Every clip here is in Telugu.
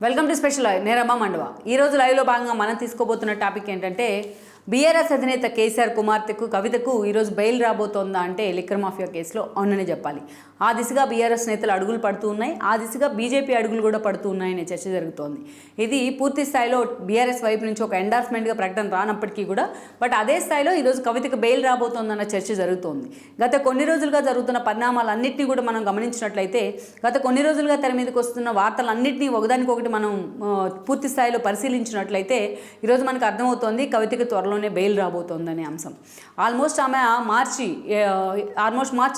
Welcome to special live. నేను రమా మండవ. ఈరోజు లైవ్లో భాగంగా మనం తీసుకోబోతున్న టాపిక్ ఏంటంటే బీఆర్ఎస్ అధినేత కేసీఆర్ కుమార్తెకు కవితకు ఈరోజు బెయిల్ రాబోతోందా అంటే లిక్కర్ మాఫియా కేసులో అవునని చెప్పాలి. ఆ దిశగా బీఆర్ఎస్ నేతలు అడుగులు పడుతూ ఉన్నాయి, ఆ దిశగా బీజేపీ అడుగులు కూడా పడుతూ ఉన్నాయనే చర్చ జరుగుతోంది. ఇది పూర్తి స్థాయిలో బీఆర్ఎస్ వైపు నుంచి ఒక ఎండార్స్మెంట్గా ప్రకటన రానప్పటికీ కూడా బట్ అదే స్థాయిలో ఈరోజు కవితకు బెయిల్ రాబోతోందన్న చర్చ జరుగుతోంది. గత కొన్ని రోజులుగా జరుగుతున్న పరిణామాలన్నింటినీ కూడా మనం గమనించినట్లయితే గత కొన్ని రోజులుగా తెర మీదకి వస్తున్న వార్తలన్నింటినీ ఒకదానికొకటి మనం పూర్తి స్థాయిలో పరిశీలించినట్లయితే ఈరోజు మనకు అర్థమవుతోంది కవితకి త్వరలోనే బెయిల్ రాబోతోందనే అంశం. ఆల్మోస్ట్ ఆమె మార్చి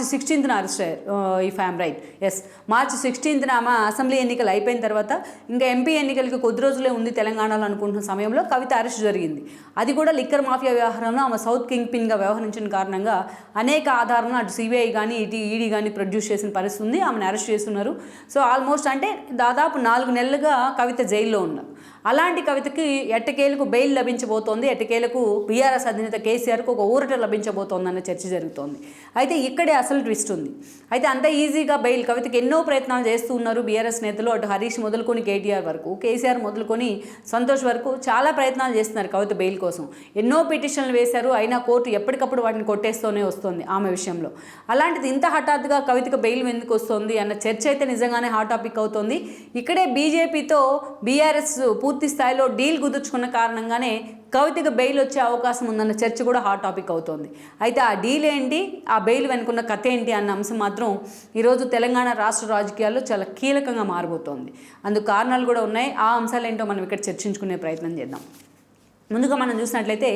16th అరెస్ట్ అయ్యారు, ఇఫ్ ఐఎమ్ రైట్. ఎస్, మార్చి 16th ఆమె అసెంబ్లీ ఎన్నికలు అయిపోయిన తర్వాత ఇంకా ఎంపీ ఎన్నికలకి కొద్ది రోజులే ఉంది తెలంగాణలో అనుకుంటున్న సమయంలో కవిత అరెస్ట్ జరిగింది. అది కూడా లిక్కర్ మాఫియా వ్యవహారంలో ఆమె సౌత్ కింగ్ పిన్గా వ్యవహరించిన కారణంగా అనేక ఆధారాలను అటు సిబిఐ కానీ ఇటు ఈడీ కానీ ప్రొడ్యూస్ చేసిన పరిస్థితి ఉంది. ఆమెను అరెస్ట్ చేస్తున్నారు. సో ఆల్మోస్ట్ అంటే దాదాపు 4 నెలలుగా కవిత జైల్లో ఉన్నారు. అలాంటి కవితకి ఎట్టకేలకు బెయిల్ లభించబోతోంది. ఎట్టకేలకు బీఆర్ఎస్ అధినేత కేసీఆర్కు ఒక ఊరట లభించబోతోందన్న చర్చ జరుగుతోంది. అయితే ఇక్కడే అసలు ట్విస్ట్ ఉంది. అయితే అంత ఈజీగా బెయిల్ కవితకి ఎన్నో ప్రయత్నాలు చేస్తూ ఉన్నారు బీఆర్ఎస్ నేతలు. అటు హరీష్ మొదలుకొని కేటీఆర్ వరకు, కేసీఆర్ మొదలుకొని సంతోష్ వరకు చాలా ప్రయత్నాలు చేస్తున్నారు కవిత బెయిల్ కోసం. ఎన్నో పిటిషన్లు వేశారు, అయినా కోర్టు ఎప్పటికప్పుడు వాటిని కొట్టేస్తూనే వస్తుంది ఆమె విషయంలో. అలాంటిది ఇంత హఠాత్తుగా కవితకు బెయిల్ ఎందుకు వస్తుంది అన్న చర్చ అయితే నిజంగానే హాట్ టాపిక్ అవుతోంది. ఇక్కడే బీజేపీతో బీఆర్ఎస్ పూర్తి స్థాయిలో డీల్ కుదుర్చుకున్న కారణంగానే కవితకు బెయిల్ వచ్చే అవకాశం ఉందన్న చర్చ కూడా హాట్ టాపిక్ అవుతోంది. అయితే ఆ డీల్ ఏంటి, ఆ బెయిల్ వెనుకున్న కథ ఏంటి అన్న అంశం మాత్రం ఈరోజు తెలంగాణ రాష్ట్ర రాజకీయాల్లో చాలా కీలకంగా మారబోతోంది. అందుకు కారణాలు కూడా ఉన్నాయి. ఆ అంశాలు ఏంటో మనం ఇక్కడ చర్చించుకునే ప్రయత్నం చేద్దాం. ముందుగా మనం చూసినట్లయితే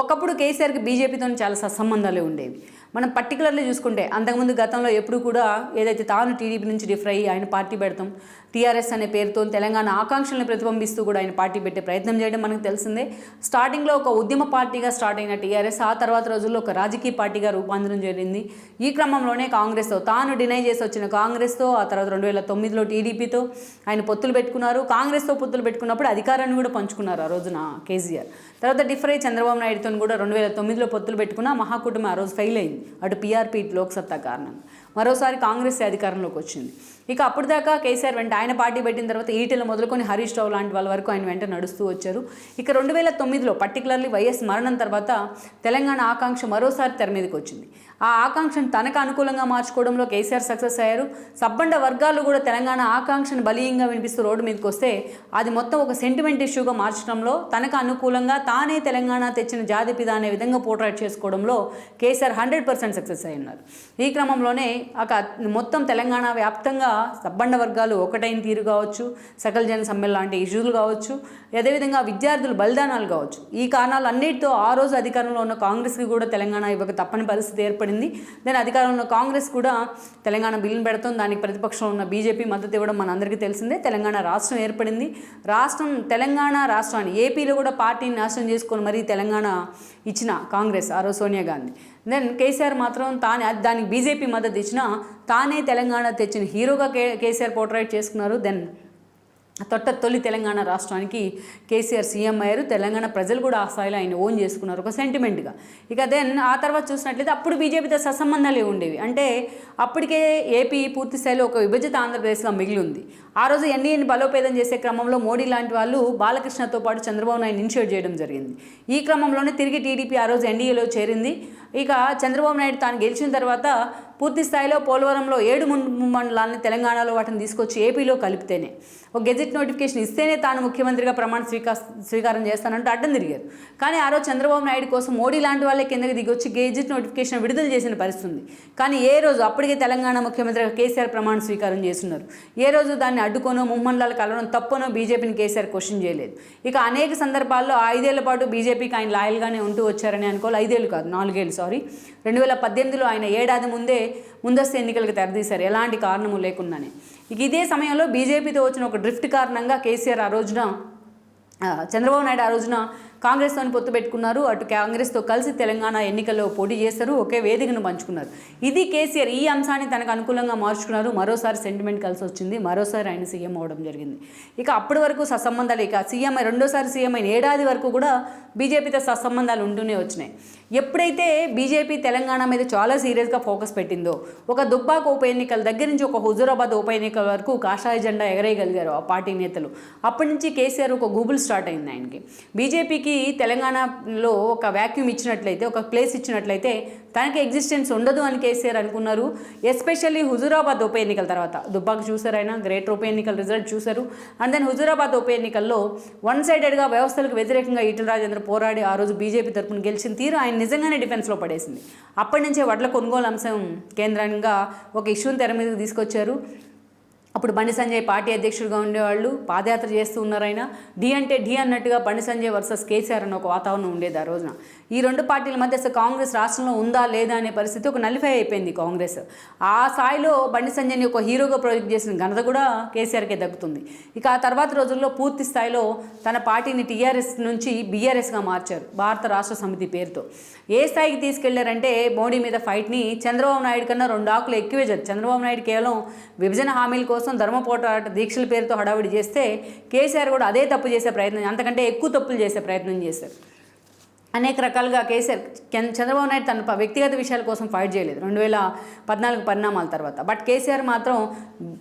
ఒకప్పుడు కేసీఆర్కి బీజేపీతో చాలా సత్సంబంధాలు ఉండేవి. మనం పర్టికులర్లీ చూసుకుంటే అంతకుముందు గతంలో ఎప్పుడు కూడా ఏదైతే తాను టీడీపీ నుంచి డిఫర్ అయ్యి ఆయన పార్టీ పెడతాం, టీఆర్ఎస్ అనే పేరుతో తెలంగాణ ఆకాంక్షలను ప్రతిబింబిస్తూ కూడా ఆయన పార్టీ పెట్టే ప్రయత్నం చేయడం మనకు తెలిసిందే. స్టార్టింగ్లో ఒక ఉద్యమ పార్టీగా స్టార్ట్ అయిన టీఆర్ఎస్ ఆ తర్వాత రోజుల్లో ఒక రాజకీయ పార్టీగా రూపాంతరం జరిగింది. ఈ క్రమంలోనే కాంగ్రెస్తో తాను డినై చేసి వచ్చిన కాంగ్రెస్తో, ఆ తర్వాత 2009లో టీడీపీతో ఆయన పొత్తులు పెట్టుకున్నారు. కాంగ్రెస్తో పొత్తులు పెట్టుకున్నప్పుడు అధికారాన్ని కూడా పంచుకున్నారు ఆ రోజున కేసీఆర్. తర్వాత డిఫర్ అయ్యి చంద్రబాబు నాయుడుతో కూడా 2009లో పొత్తులు పెట్టుకున్న మహాకూటమి ఆ రోజు ఫెయిల్ అయింది. అటు పీఆర్పీ ఇటు లోక్సత్తా కారణంగా మరోసారి కాంగ్రెస్ అధికారంలోకి వచ్చింది. ఇక అప్పటిదాకా కేసీఆర్ వెంట ఆయన పార్టీ పెట్టిన తర్వాత ఈటెలు మొదలుకొని హరీష్ రావు లాంటి వాళ్ళ వరకు ఆయన వెంట నడుస్తూ వచ్చారు. ఇక 2009లో పర్టికులర్లీ వైఎస్ మరణం తర్వాత తెలంగాణ ఆకాంక్ష మరోసారి తెర మీదకి వచ్చింది. ఆ ఆకాంక్షను తనకు అనుకూలంగా మార్చుకోవడంలో కేసీఆర్ సక్సెస్ అయ్యారు. సబ్బండ వర్గాలు కూడా తెలంగాణ ఆకాంక్షను బలీయంగా వినిపిస్తూ రోడ్డు మీదకి వస్తే అది మొత్తం ఒక సెంటిమెంట్ ఇష్యూగా మార్చడంలో తనకు అనుకూలంగా తానే తెలంగాణ తెచ్చిన జాతిపిద అనే విధంగా పోర్ట్రేట్ చేసుకోవడంలో కేసీఆర్ 100% సక్సెస్ అయి ఉన్నారు. ఈ క్రమంలోనే మొత్తం తెలంగాణ వ్యాప్తంగా సబ్బండ వర్గాలు ఒకటైన తీరు కావచ్చు, సకల జన సమ్మెల్ లాంటి ఇష్యూలు కావచ్చు, అదేవిధంగా విద్యార్థులు బలిదానాలు కావచ్చు, ఈ కారణాలు అన్నిటితో ఆ రోజు అధికారంలో ఉన్న కాంగ్రెస్కి కూడా తెలంగాణ ఇవ్వక తప్పని పరిస్థితి ఏర్పడింది. దాని అధికారంలో ఉన్న కాంగ్రెస్ కూడా తెలంగాణ బిల్లును పెడతాం, దానికి ప్రతిపక్షంలో ఉన్న బీజేపీ మద్దతు ఇవ్వడం మనందరికీ తెలిసిందే. తెలంగాణ రాష్ట్రం ఏర్పడింది. తెలంగాణ రాష్ట్రాన్ని ఏపీలో కూడా పార్టీని నాశనం చేసుకొని మరీ తెలంగాణ ఇచ్చిన కాంగ్రెస్ ఆ రోజు సోనియా గాంధీ. దెన్ కేసీఆర్ మాత్రం దానికి బీజేపీ మద్దతు ఇచ్చినా తానే తెలంగాణ తెచ్చిన హీరోగా కేసీఆర్ పోర్ట్రేట్ చేసుకున్నారు. దెన్ తొలి తెలంగాణ రాష్ట్రానికి కేసీఆర్ సీఎం అయ్యారు. తెలంగాణ ప్రజలు కూడా ఆ స్థాయిలో ఆయన ఓన్ చేసుకున్నారు ఒక సెంటిమెంట్గా. ఇక దెన్ ఆ తర్వాత చూసినట్లయితే అప్పుడు బీజేపీతో సత్సంబంధాలు ఉండేవి. అంటే అప్పటికే ఏపీ పూర్తి స్థాయిలో ఒక విభజిత ఆంధ్రప్రదేశ్గా మిగిలి ఉంది. ఆ రోజు ఎన్డీఏని బలోపేతం చేసే క్రమంలో మోడీ లాంటి వాళ్ళు బాలకృష్ణతో పాటు చంద్రబాబు నాయుడు ఇనిషియేట్ చేయడం జరిగింది. ఈ క్రమంలోనే తిరిగి టీడీపీ ఆ రోజు ఎన్డీఏలో చేరింది. ఇక చంద్రబాబు నాయుడు తాను గెలిచిన తర్వాత పూర్తి స్థాయిలో పోలవరంలో 7 మండలాలని తెలంగాణలో వాటిని తీసుకొచ్చి ఏపీలో కలిపితేనే, ఒక గెజిట్ నోటిఫికేషన్ ఇస్తేనే తాను ముఖ్యమంత్రిగా ప్రమాణ స్వీకారం చేస్తానంటూ అడ్డం తిరిగారు. కానీ ఆ రోజు చంద్రబాబు నాయుడు కోసం మోడీ లాంటి వాళ్ళే కిందకి దిగొచ్చి గెజిట్ నోటిఫికేషన్ విడుదల చేసిన పరిస్థితి. కానీ ఏ రోజు అప్పటికే తెలంగాణ ముఖ్యమంత్రిగా కేసీఆర్ ప్రమాణ స్వీకారం చేస్తున్నారు. ఏ రోజు దాన్ని అడ్డుకోనో ముమ్మండలాలు కలవడం తప్పనో బీజేపీని కేసీఆర్ క్వశ్చన్ చేయలేదు. ఇక అనేక సందర్భాల్లో 5 ఏళ్ల పాటు బీజేపీకి ఆయన లాయల్గానే ఉంటూ వచ్చారని అనుకోవాలి. 5 ఏళ్ళు కాదు, 4 ఏళ్ళు. 2018లో ఆయన ఏడాది ముందస్తు ఎన్నికలకు తెరదీశారు, ఎలాంటి కారణము లేకుండానే. ఇక ఇదే సమయంలో బీజేపీతో వచ్చిన ఒక డ్రిఫ్ట్ కారణంగా కేసీఆర్ చంద్రబాబు నాయుడు ఆ రోజున కాంగ్రెస్తోని పొత్తు పెట్టుకున్నారు, అటు కాంగ్రెస్తో కలిసి తెలంగాణ ఎన్నికల్లో పోటీ చేస్తారు, ఒకే వేదికను పంచుకున్నారు. ఇది కేసీఆర్ ఈ అంశాన్ని తనకు అనుకూలంగా మార్చుకున్నారు. మరోసారి సెంటిమెంట్ కలిసి వచ్చింది, మరోసారి ఆయన సీఎం అవడం జరిగింది. ఇక అప్పటి వరకు సత్సంబంధాలు, ఇక రెండోసారి సీఎం అయిన ఏడాది వరకు కూడా బీజేపీతో సత్సంబంధాలు ఉంటూనే వచ్చినాయి. ఎప్పుడైతే బీజేపీ తెలంగాణ మీద చాలా సీరియస్గా ఫోకస్ పెట్టిందో, ఒక దుబ్బాక ఉప ఎన్నికల దగ్గర నుంచి ఒక హుజూరాబాద్ ఉప ఎన్నికల వరకు కాషాయ జెండా ఎగరేయగలిగారు ఆ పార్టీ నేతలు. అప్పటి నుంచి కేసీఆర్ ఒక గూగుల్ స్టార్ట్ అయింది ఆయనకి. బీజేపీకి తెలంగాణలో ఒక వ్యాక్యూమ్ ఇచ్చినట్లయితే, ఒక ప్లేస్ ఇచ్చినట్లయితే తనకి ఎగ్జిస్టెన్స్ ఉండదు అని కేసీఆర్ అనుకున్నారు. ఎస్పెషల్లీ హుజూరాబాద్ ఉప ఎన్నికల తర్వాత దుబ్బాక చూసారు, ఆయన గ్రేటర్ ఉప ఎన్నికల రిజల్ట్ చూశారు. అండ్ దెన్ హుజూరాబాద్ ఉప ఎన్నికల్లో వన్ సైడెడ్గా వ్యవస్థలకు వ్యతిరేకంగా ఈటెల రాజేంద్ర పోరాడి ఆ రోజు బీజేపీ తరపున గెలిచిన తీరు ఆయన నిజంగానే డిఫెన్స్లో పడేసింది. అప్పటి నుంచే వడ్ల కొనుగోలు అంశం కేంద్రంగా ఒక ఇష్యూని తెర మీదకి తీసుకొచ్చారు. అప్పుడు బండి సంజయ్ పార్టీ అధ్యక్షుడిగా ఉండేవాళ్ళు, పాదయాత్ర చేస్తూ ఉన్నారు. ఆయన ఢీ అంటే ఢీ అన్నట్టుగా బండి సంజయ్ వర్సెస్ కేసీఆర్ అన్న ఒక వాతావరణం ఉండేది ఆ రోజున. ఈ రెండు పార్టీల మధ్య అసలు కాంగ్రెస్ రాష్ట్రంలో ఉందా లేదా అనే పరిస్థితి ఒక నలిఫై అయిపోయింది కాంగ్రెస్. ఆ స్థాయిలో బండి సంజయ్ని ఒక హీరోగా ప్రాజెక్ట్ చేసిన ఘనత కూడా కేసీఆర్కే దక్కుతుంది. ఇక ఆ తర్వాత రోజుల్లో పూర్తి స్థాయిలో తన పార్టీని టీఆర్ఎస్ నుంచి బీఆర్ఎస్గా మార్చారు, భారత రాష్ట్ర సమితి పేరుతో. ఏ స్థాయికి తీసుకెళ్లారంటే మోడీ మీద ఫైట్ని చంద్రబాబు నాయుడు కన్నా 2 ఆకులు ఎక్కువే జరిగింది. చంద్రబాబు నాయుడు కేవలం విభజన హామీల కోసం ధర్మపోరాట దీక్షల పేరుతో హడావిడి చేస్తే కేసీఆర్ కూడా అదే తప్పు చేసే ప్రయత్నం, అంతకంటే ఎక్కువ తప్పులు చేసే ప్రయత్నం చేశారు. అనేక రకాలుగా కేసీఆర్ చంద్రబాబు నాయుడు తన వ్యక్తిగత విషయాల కోసం ఫైట్ చేయలేదు 2014 పరిణామాల తర్వాత. బట్ కేసీఆర్ మాత్రం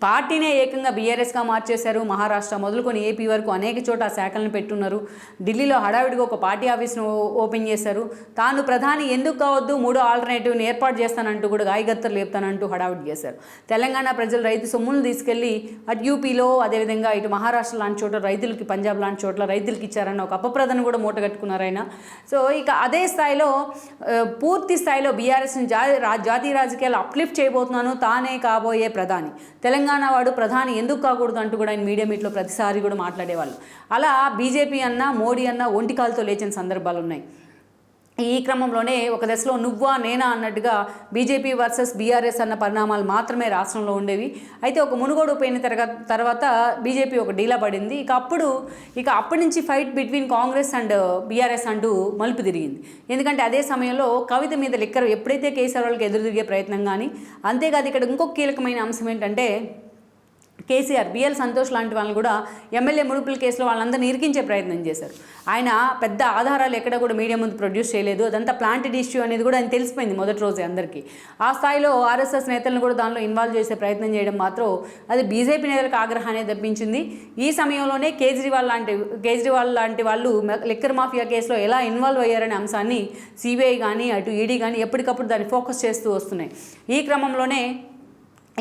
పార్టీనే ఏకంగా బీఆర్ఎస్గా మార్చేశారు. మహారాష్ట్ర మొదలుకొని ఏపీ వరకు అనేక చోట ఆ శాఖలను పెట్టున్నారు. ఢిల్లీలో హడావిడిగా ఒక పార్టీ ఆఫీస్ను ఓపెన్ చేశారు. తాను ప్రధాని ఎందుకు కావద్దు, 3వ ఆల్టర్నేటివ్ని ఏర్పాటు చేస్తానంటూ కూడా గాయగత్తరు లేపుతానంటూ హడావిడి చేశారు. తెలంగాణ ప్రజలు రైతు సొమ్ములను తీసుకెళ్లి అటు యూపీలో, అదేవిధంగా ఇటు మహారాష్ట్ర లాంటి చోట రైతులకి, పంజాబ్ లాంటి చోట్ల రైతులకి ఇచ్చారన్న ఒక అపప్రదను కూడా మూటగట్టుకున్నారు ఆయన. సో ఇక అదే స్థాయిలో పూర్తి స్థాయిలో బీఆర్ఎస్ని జాతీయ రాజకీయాలు అప్లిఫ్ట్ చేయబోతున్నాను, తానే కాబోయే ప్రధాని, తెలంగాణ వాడు ప్రధాని ఎందుకు కాకూడదు అంటూ కూడా ఆయన మీడియా మీట్లో ప్రతిసారి కూడా మాట్లాడేవాళ్ళు. అలా బీజేపీ అన్నా మోడీ అన్నా ఒంటికాలతో లేచిన సందర్భాలు ఉన్నాయి. ఈ క్రమంలోనే ఒక దశలో నువ్వా నేనా అన్నట్టుగా బీజేపీ వర్సెస్ బీఆర్ఎస్ అన్న పరిణామాలు మాత్రమే రాష్ట్రంలో ఉండేవి. అయితే ఒక మునుగోడు పోయిన తర్వాత బీజేపీ ఒక డీలా పడింది. ఇక అప్పటి నుంచి fight between Congress and BRS అంటూ మలుపు తిరిగింది. ఎందుకంటే అదే సమయంలో కవిత మీద లిక్కర్ ఎప్పుడైతే కేసీఆర్ వాళ్ళకి ఎదురు తిరిగే ప్రయత్నం కానీ, అంతేకాదు ఇక్కడ ఇంకొక కీలకమైన అంశం ఏంటంటే కేసీఆర్ బిఎల్ సంతోష్ లాంటి వాళ్ళని కూడా ఎమ్మెల్యే ముడుపుల కేసులో వాళ్ళందరినీ ఇరికించే ప్రయత్నం చేశారు. ఆయన పెద్ద ఆధారాలు ఎక్కడ కూడా మీడియా ముందు ప్రొడ్యూస్ చేయలేదు. అదంతా ప్లాంటెడ్ ఇష్యూ అనేది కూడా ఆయన తెలిసిపోయింది మొదటి రోజే అందరికీ. ఆ స్థాయిలో ఆర్ఎస్ఎస్ నేతలను కూడా దానిలో ఇన్వాల్వ్ చేసే ప్రయత్నం చేయడం మాత్రం అది బీజేపీ నేతలకు ఆగ్రహాన్ని తెప్పించింది. ఈ సమయంలోనే కేజ్రీవాల్ లాంటి వాళ్ళు లిక్కర్ మాఫియా కేసులో ఎలా ఇన్వాల్వ్ అయ్యారనే అంశాన్ని సిబిఐ కానీ అటు ఈడీ కానీ ఎప్పటికప్పుడు దాన్ని ఫోకస్ చేస్తూ వస్తున్నాయి. ఈ క్రమంలోనే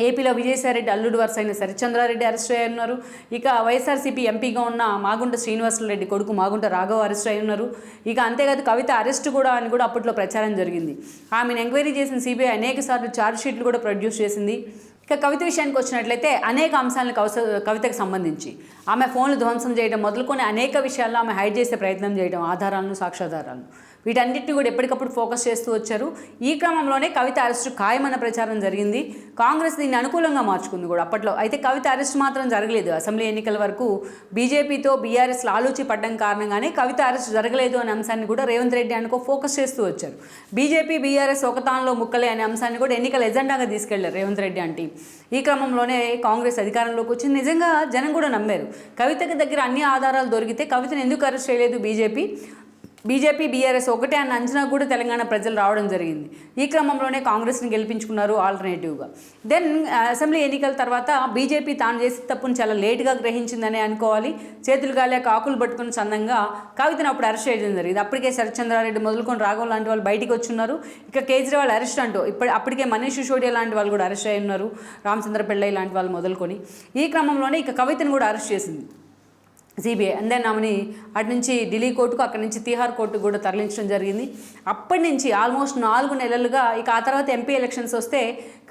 ఏపీలో విజయసాయిరెడ్డి అల్లుడు వరుస అయిన సరిచంద్రారెడ్డి అరెస్ట్ అయి ఉన్నారు. ఇక వైఎస్ఆర్సీపీ ఎంపీగా ఉన్న మాగుంట శ్రీనివాసరెడ్డి కొడుకు మాగుంట రాఘవ అరెస్ట్ అయి ఉన్నారు. ఇక అంతేకాదు కవిత అరెస్ట్ కూడా అని కూడా అప్పట్లో ప్రచారం జరిగింది. ఆమెను ఎంక్వైరీ చేసిన సిబిఐ అనేక సార్లు ఛార్జ్ షీట్లు కూడా ప్రొడ్యూస్ చేసింది. ఇక కవిత విషయానికి వచ్చినట్లయితే అనేక అంశాలను కవితకు సంబంధించి ఆమె ఫోన్లు ధ్వంసం చేయడం మొదలుకొని అనేక విషయాల్లో ఆమె హైడ్ చేసే ప్రయత్నం చేయడం, ఆధారాలను సాక్ష్యాధారాలను వీటన్నిటిని కూడా ఎప్పటికప్పుడు ఫోకస్ చేస్తూ వచ్చారు. ఈ క్రమంలోనే కవిత అరెస్టు ఖాయమన్న ప్రచారం జరిగింది. కాంగ్రెస్ దీన్ని అనుకూలంగా మార్చుకుంది కూడా అప్పట్లో. అయితే కవిత అరెస్ట్ మాత్రం జరగలేదు. అసెంబ్లీ ఎన్నికల వరకు బీజేపీతో బీఆర్ఎస్లు ఆలోచి పడ్డం కారణంగానే కవిత అరెస్ట్ జరగలేదు అనే అంశాన్ని కూడా రేవంత్ రెడ్డి అనుకో ఫోకస్ చేస్తూ వచ్చారు. బీజేపీ బీఆర్ఎస్ ఒకతాన్లో ముక్కలే అనే అంశాన్ని కూడా ఎన్నికల ఎజెండాగా తీసుకెళ్లారు రేవంత్ రెడ్డి అంటే. ఈ క్రమంలోనే కాంగ్రెస్ అధికారంలోకి వచ్చింది. నిజంగా జనం కూడా నమ్మారు. కవితకి దగ్గర అన్ని ఆధారాలు దొరికితే కవితను ఎందుకు అరెస్ట్ చేయలేదు బీజేపీ బీఆర్ఎస్ ఒకటే అన్న అంచనా కూడా తెలంగాణ ప్రజలు రావడం జరిగింది. ఈ క్రమంలోనే కాంగ్రెస్ని గెలిపించుకున్నారు ఆల్టర్నేటివ్గా. దెన్ అసెంబ్లీ ఎన్నికల తర్వాత బీజేపీ తాను చేసే తప్పును చాలా లేటుగా గ్రహించిందని అనుకోవాలి. చేతులు గాలేక ఆకులు పట్టుకుని చందంగా కవితను అప్పుడు అరెస్ట్ చేయడం జరిగింది. అప్పటికే శరత్చంద్రారెడ్డి మొదలుకొని రాఘవ్ లాంటి వాళ్ళు బయటికి వచ్చున్నారు. ఇక కేజ్రీవాల్ అరెస్ట్ అంటూ అప్పటికే మనీష్ సిసోడియా లాంటి వాళ్ళు కూడా అరెస్ట్ అయి ఉన్నారు, రామచంద్ర పిళ్ళై లాంటి వాళ్ళు మొదలుకొని. ఈ క్రమంలోనే ఇక కవితను కూడా అరెస్ట్ చేసింది సిబిఐ. అండ్ దెన్ ఆమెని అటు నుంచి ఢిల్లీ కోర్టుకు, అక్కడి నుంచి తిహార్ కోర్టుకు కూడా తరలించడం జరిగింది. అప్పటి నుంచి ఆల్మోస్ట్ 4 నెలలుగా ఇక ఆ తర్వాత ఎంపీ ఎలక్షన్స్ వస్తే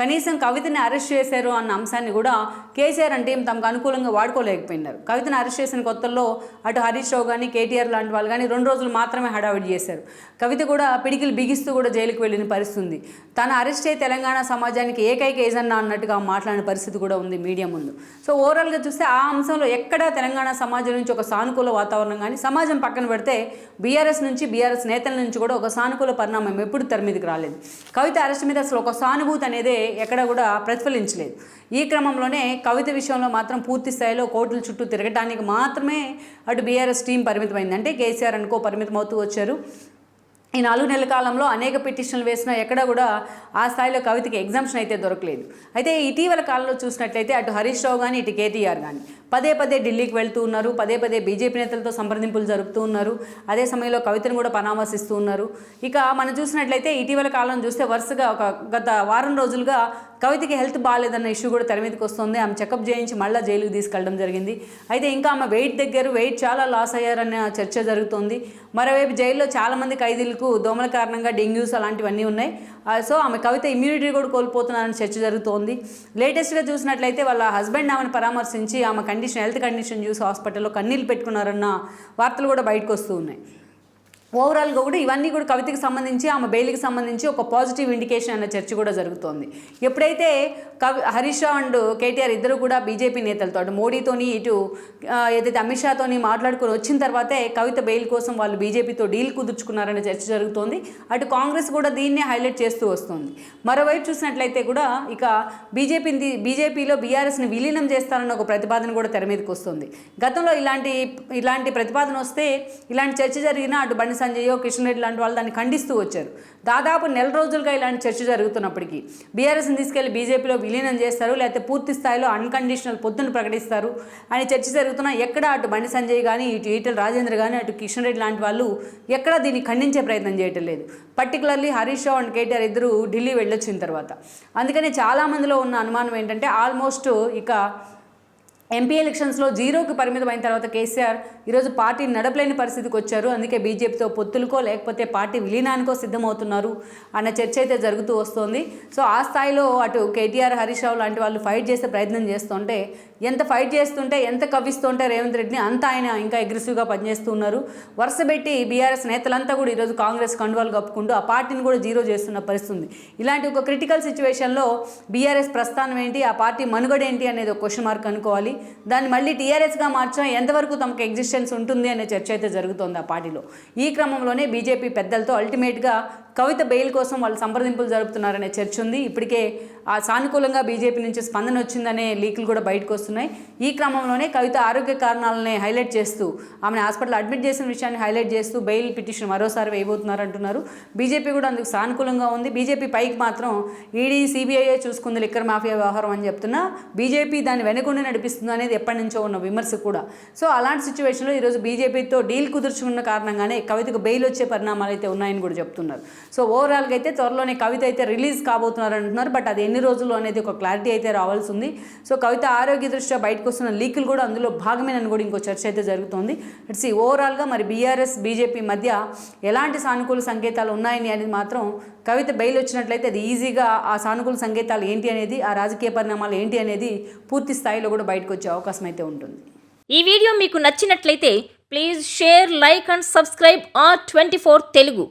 కనీసం కవితని అరెస్ట్ చేశారు అన్న అంశాన్ని కూడా కేసీఆర్ అంటే తమకు అనుకూలంగా వాడుకోలేకపోయినారు. కవితను అరెస్ట్ చేసిన కొత్తల్లో అటు హరీష్ రావు కానీ కేటీఆర్ లాంటి వాళ్ళు కానీ 2 రోజులు మాత్రమే హడావిడి చేశారు. కవిత కూడా పిడికిలు బిగిస్తూ కూడా జైలుకు వెళ్ళిన పరిస్థితి ఉంది. తన అరెస్ట్ అయ్యి తెలంగాణ సమాజానికి ఏకైక ఏజన్నా అన్నట్టుగా మాట్లాడిన పరిస్థితి కూడా ఉంది మీడియా ముందు. సో ఓవరాల్గా చూస్తే ఆ అంశంలో ఎక్కడా తెలంగాణ సమాజం నుంచి ఒక సానుకూల వాతావరణం కానీ సమాజం పక్కన పెడితే బీఆర్ఎస్ నుంచి బీఆర్ఎస్ నేతల నుంచి కూడా ఒక సానుకూల పరిణామం ఎప్పుడు తెర మీదకి రాలేదు. కవిత అరెస్ట్ మీద అసలు ఒక సానుభూతి అనేది ఎక్కడ కూడా ప్రతిఫలించలేదు. ఈ క్రమంలోనే కవిత విషయంలో మాత్రం పూర్తి స్థాయిలో కోర్టుల చుట్టూ తిరగటానికి మాత్రమే అటు బీఆర్ఎస్ టీం పరిమితమైంది. అంటే కేసీఆర్ అనుకో పరిమితం అవుతూ వచ్చారు. ఈ 4 నెలల కాలంలో అనేక పిటిషన్లు వేసినా ఎక్కడా కూడా ఆ స్థాయిలో కవితకి ఎగ్జామ్షన్ అయితే దొరకలేదు. అయితే ఇటీవల కాలంలో చూసినట్లయితే అటు హరీష్ రావు కానీ ఇటు కేటీఆర్ కానీ పదే ఢిల్లీకి వెళ్తూ ఉన్నారు, పదే బీజేపీ నేతలతో సంప్రదింపులు జరుపుతూ ఉన్నారు. అదే సమయంలో కవితను కూడా పరామర్శిస్తూ ఉన్నారు. ఇక మనం చూసినట్లయితే ఇటీవల కాలం చూస్తే వరుసగా గత వారం రోజులుగా కవితకి హెల్త్ బాగాలేదన్న ఇష్యూ కూడా తెర మీదకి వస్తుంది. ఆమె చెకప్ చేయించి మళ్ళీ జైలుకి తీసుకెళ్ళడం జరిగింది. అయితే ఇంకా ఆమె వెయిట్ చాలా లాస్ అయ్యారన్న చర్చ జరుగుతుంది. మరోవైపు జైల్లో చాలామంది ఖైదీలకు దోమల కారణంగా డెంగ్యూస్ అలాంటివన్నీ ఉన్నాయి. సో ఆమె కవిత ఇమ్యూనిటీ కూడా కోల్పోతున్నారని చర్చ జరుగుతోంది. లేటెస్ట్గా చూసినట్లయితే వాళ్ళ హస్బెండ్ ఆమెను పరామర్శించి ఆమె హెల్త్ కండిషన్ చూసి హాస్పిటల్లో కన్నీళ్ళు పెట్టుకున్నారన్న వార్తలు కూడా బయటకు వస్తూ ఉన్నాయి. ఓవరాల్గా కూడా ఇవన్నీ కూడా కవితకి సంబంధించి ఆమె బెయిల్కి సంబంధించి ఒక పాజిటివ్ ఇండికేషన్ అన్న చర్చ కూడా జరుగుతోంది. ఎప్పుడైతే హరీష్ రావు అండ్ కేటీఆర్ ఇద్దరు కూడా బీజేపీ నేతలతో అటు మోడీతోని ఇటు ఏదైతే అమిత్ షాతోని మాట్లాడుకుని వచ్చిన తర్వాతే కవిత బెయిల్ కోసం వాళ్ళు బీజేపీతో డీల్ కుదుర్చుకున్నారనే చర్చ జరుగుతోంది. అటు కాంగ్రెస్ కూడా దీన్నే హైలైట్ చేస్తూ వస్తుంది. మరోవైపు చూసినట్లయితే కూడా ఇక బీజేపీలో బీఆర్ఎస్ని విలీనం చేస్తారన్న ఒక ప్రతిపాదన కూడా తెర మీదకి వస్తుంది. గతంలో ఇలాంటి ప్రతిపాదన వస్తే ఇలాంటి చర్చ జరిగినా అటు బండి సంజయ్ కిషన్ రెడ్డి లాంటి వాళ్ళు దాన్ని ఖండిస్తూ వచ్చారు. దాదాపు నెల రోజులుగా ఇలాంటి చర్చ జరుగుతున్నప్పటికీ బీఆర్ఎస్ని తీసుకెళ్లి బీజేపీలో విలీనం చేస్తారు, లేకపోతే పూర్తి స్థాయిలో అన్కండిషనల్ పొత్తును ప్రకటిస్తారు అని చర్చ జరుగుతున్నా ఎక్కడ అటు బండి సంజయ్ కానీ ఇటు ఈటెల రాజేంద్ర కానీ అటు కిషన్ రెడ్డి లాంటి వాళ్ళు ఎక్కడ దీన్ని ఖండించే ప్రయత్నం చేయటం లేదు. పర్టికులర్లీ హరీష్ రావు అండ్ కేటీఆర్ ఇద్దరు ఢిల్లీ వెళ్ళొచ్చిన తర్వాత. అందుకని చాలామందిలో ఉన్న అనుమానం ఏంటంటే ఆల్మోస్ట్ ఇక ఎంపీ ఎలక్షన్స్లో 0కి పరిమితమైన తర్వాత కేసీఆర్ ఈరోజు పార్టీని నడపలేని పరిస్థితికి వచ్చారు. అందుకే బీజేపీతో పొత్తులకో లేకపోతే పార్టీ విలీనానికో సిద్ధమవుతున్నారు అన్న చర్చ అయితే జరుగుతూ వస్తుంది. సో ఆ స్థాయిలో అటు కేటీఆర్ హరీష్ రావు లాంటి వాళ్ళు ఫైట్ చేసే ప్రయత్నం చేస్తుంటే ఎంత ఫైట్ చేస్తుంటే ఎంత కవ్విస్తుంటే రేవంత్ రెడ్డిని అంత ఆయన ఇంకా అగ్రెసివ్గా పనిచేస్తూ ఉన్నారు. వరుసపెట్టి బీఆర్ఎస్ నేతలంతా కూడా ఈరోజు కాంగ్రెస్ కండువాలు కప్పుకుంటూ ఆ పార్టీని కూడా 0 చేస్తున్న పరిస్థితి. ఇలాంటి ఒక క్రిటికల్ సిచ్యువేషన్లో బీఆర్ఎస్ ప్రస్థానం ఏంటి, ఆ పార్టీ మనుగడ ఏంటి అనేది ఒక క్వశ్చన్ మార్క్ అనుకోవాలి. దాన్ని మళ్ళీ టీఆర్ఎస్గా మార్చడం ఎంతవరకు తమకు ఎగ్జిస్టెన్స్ ఉంటుంది అనే చర్చ అయితే జరుగుతోంది ఆ పార్టీలో. ఈ క్రమంలోనే బీజేపీ పెద్దలతో అల్టిమేట్గా కవిత బెయిల్ కోసం వాళ్ళు సంప్రదింపులు జరుపుతున్నారనే చర్చ ఉంది. ఇప్పటికే ఆ సానుకూలంగా బీజేపీ నుంచి స్పందన వచ్చిందనే లీకులు కూడా బయటకు వస్తున్నాయి. ఈ క్రమంలోనే కవిత ఆరోగ్య కారణాలని హైలైట్ చేస్తూ ఆమెను హాస్పిటల్ అడ్మిట్ చేసిన విషయాన్ని హైలైట్ చేస్తూ బెయిల్ పిటిషన్ మరోసారి వేయబోతున్నారంటున్నారు. బీజేపీ కూడా అందుకు సానుకూలంగా ఉంది. బీజేపీ పైకి మాత్రం ఈడీ సిబిఐ చూసుకుంది లిక్కర్ మాఫియా వ్యవహారం అని చెప్తున్నా బీజేపీ దాన్ని వెనకుండా నడిపిస్తుంది అనేది ఎప్పటి నుంచో ఉన్న విమర్శ కూడా. సో అలాంటి సిచ్యువేషన్లో ఈరోజు బీజేపీతో డీల్ కుదుర్చుకున్న కారణంగానే కవితకు బెయిల్ వచ్చే పరిణామాలు అయితే ఉన్నాయని కూడా చెప్తున్నారు. సో ఓవరాల్గా అయితే త్వరలోనే కవిత అయితే రిలీజ్ కాబోతున్నారు అంటున్నారు. బట్ అది ఎన్ని రోజుల్లో అనేది ఒక క్లారిటీ అయితే రావాల్సి ఉంది. సో కవిత ఆరోగ్య దృష్ట్యా బయటకు వస్తున్న లీకులు కూడా అందులో భాగమేనని కూడా ఇంకో చర్చ అయితే జరుగుతుంది. ఇట్స్ ఓవరాల్గా మరి బీఆర్ఎస్ బీజేపీ మధ్య ఎలాంటి సానుకూల సంకేతాలు ఉన్నాయని అనేది మాత్రం కవిత బెయిల్ వచ్చినట్లయితే అది ఈజీగా ఆ సానుకూల సంకేతాలు ఏంటి అనేది ఆ రాజకీయ పరిణామాలు ఏంటి అనేది పూర్తి స్థాయిలో కూడా బయటకు వచ్చే అవకాశం అయితే ఉంటుంది. ఈ వీడియో మీకు నచ్చినట్లయితే please share, like and subscribe R24 Telugu.